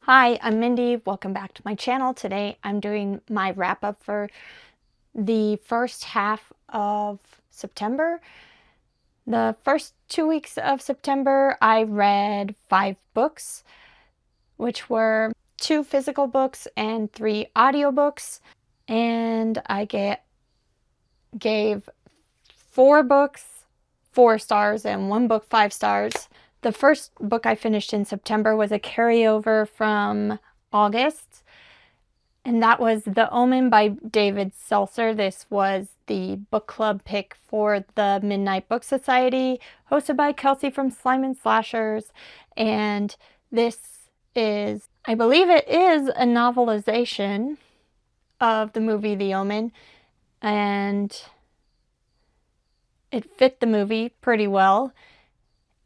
Hi, I'm Mindy. Welcome back to my channel. Today I'm doing my wrap up for the first half of September. The first 2 weeks of September I read 5 books, which were 2 physical books and 3 audiobooks. And I gave 4 books 4 stars and 1 book 5 stars. The first book I finished in September was a carryover from August, and that was The Omen by David Seltzer. This was the book club pick for the Midnight Book Society, hosted by Kelsey from Slime and Slashers. And this is, I believe it is a novelization of the movie The Omen, and it fit the movie pretty well.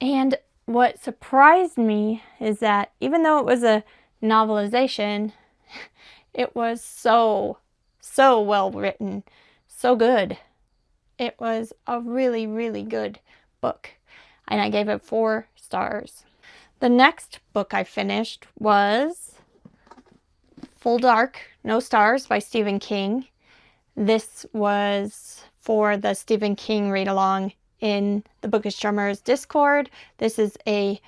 And what surprised me is that even though it was a novelization, it was so well written, so good. It was a really, really good book, and I gave it 4 stars. The next book I finished was Full Dark, No Stars by Stephen King. This was for the Stephen King read-along in the Bookish Drummers Discord. This is a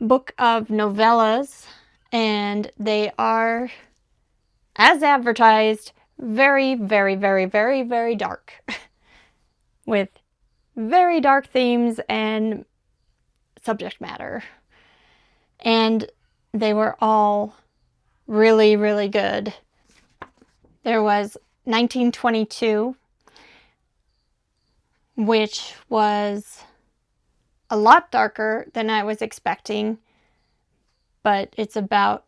book of novellas, and they are, as advertised, very, very, very, very, very dark, with very dark themes and subject matter. And they were all really, really good. There was 1922, which was a lot darker than I was expecting, but it's about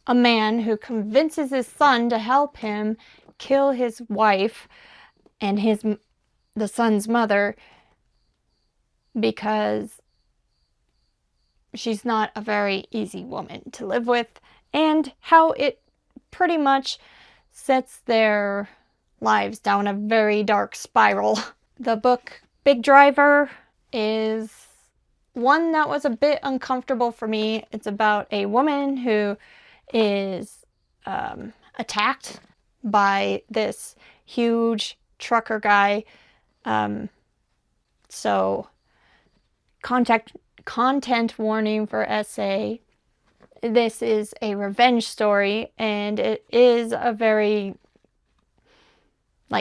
a man who convinces his son to help him kill his wife and the son's mother because she's not a very easy woman to live with, and how it pretty much sets their lives down a very dark spiral. The book Big Driver is one that was a bit uncomfortable for me. It's about a woman who is attacked by this huge trucker guy. So content warning for SA. This is a revenge story, and it is a very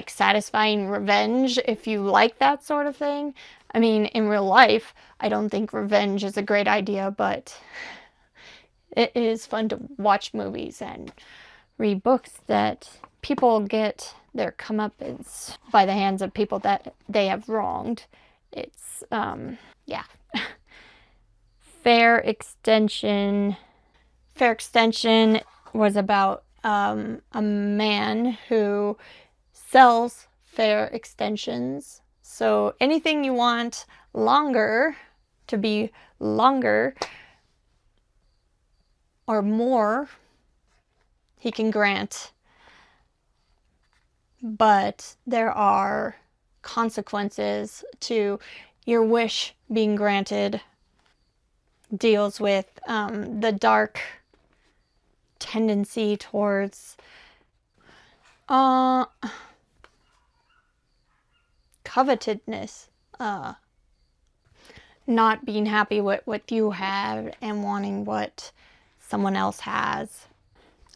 satisfying revenge if you like that sort of thing. I mean, in real life, I don't think revenge is a great idea, but it is fun to watch movies and read books that people get their comeuppance by the hands of people that they have wronged. It's, yeah. Fair Extension was about a man who sells fair extensions. So anything you want longer to be longer or more, he can grant. But there are consequences to your wish being granted. Deals with the dark tendency towards covetousness, not being happy with what you have and wanting what someone else has.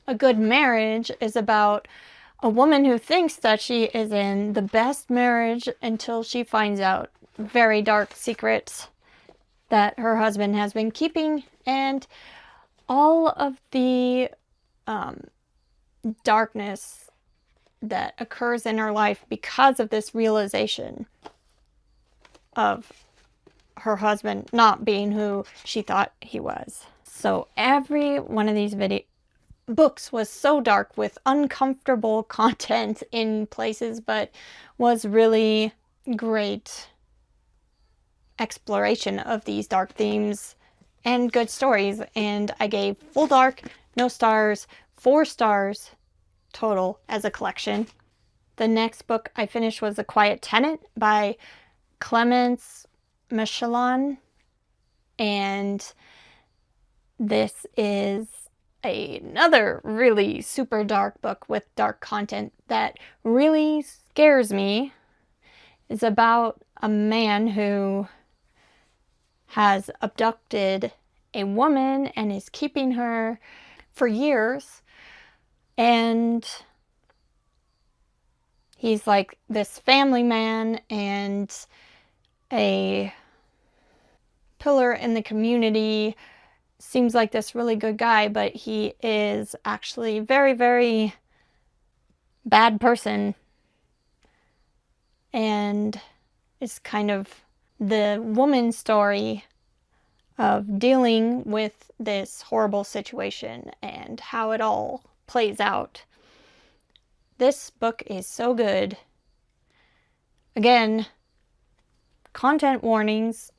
A Good Marriage is about a woman who thinks that she is in the best marriage until she finds out very dark secrets that her husband has been keeping, and all of the darkness that occurs in her life because of this realization of her husband not being who she thought he was. So every one of these books was so dark with uncomfortable content in places, but was really great exploration of these dark themes and good stories. And I gave Full Dark, No Stars, 4 stars total as a collection. The next book I finished was The Quiet Tenant by Clemence Mechelen, and this is another really super dark book with dark content that really scares me is about a man who has abducted a woman and is keeping her for years. And he's like this family man and a pillar in the community. Seems like this really good guy, but he is actually very, very bad person. And it's kind of the woman's story of dealing with this horrible situation and how it all plays out. This book is so good. Again, content warnings,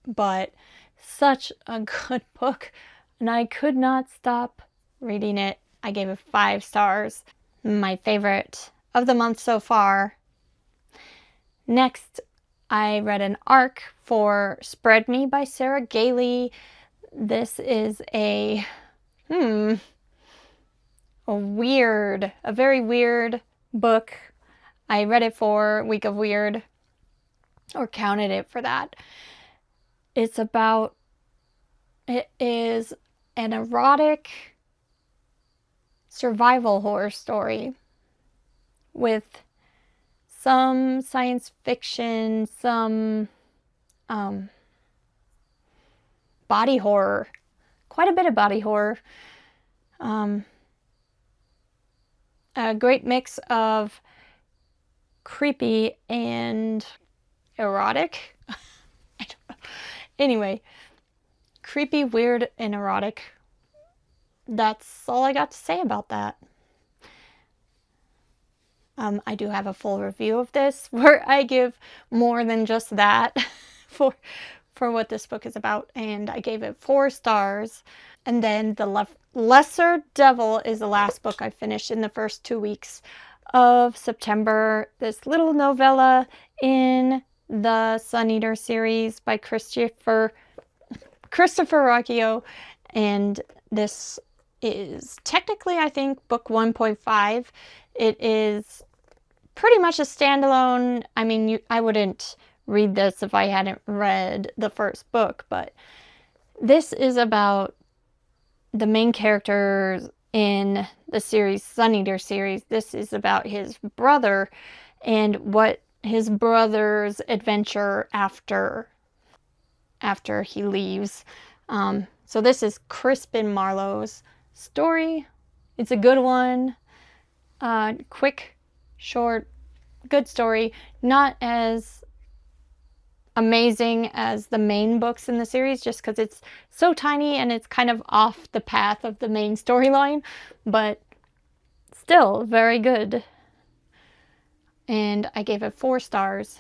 but such a good book, and I could not stop reading it. I gave it 5 stars. My favorite of the month so far. Next, I read an arc for Spread Me by Sarah Gailey. This is a very weird book. I read it for Week of Weird, or counted it for that. It is an erotic survival horror story with some science fiction, some body horror, quite a bit of body horror. A great mix of creepy and erotic. I don't know. Anyway, creepy, weird, and erotic. That's all I got to say about that. I do have a full review of this where I give more than just that for what this book is about, and I gave it 4 stars. And then The Lesser Devil is the last book I finished in the first 2 weeks of September. This little novella in the Sun Eater series by Christopher Ruocchio, and this is technically, I think, book 1.5. It is pretty much a standalone. I mean, I wouldn't read this if I hadn't read the first book, but this is about the main characters in the series, Sun Eater series. This is about his brother and what his brother's adventure after he leaves. So this is Crispin Marlowe's story. It's a good one. Quick, short, good story. Not as amazing as the main books in the series, just because it's so tiny and it's kind of off the path of the main storyline, but still very good. And I gave it 4 stars.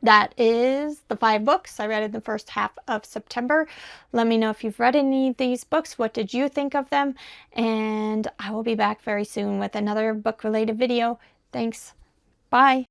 That is the 5 books I read in the first half of September. Let me know if you've read any of these books. What did you think of them? And I will be back very soon with another book-related video. Thanks. Bye.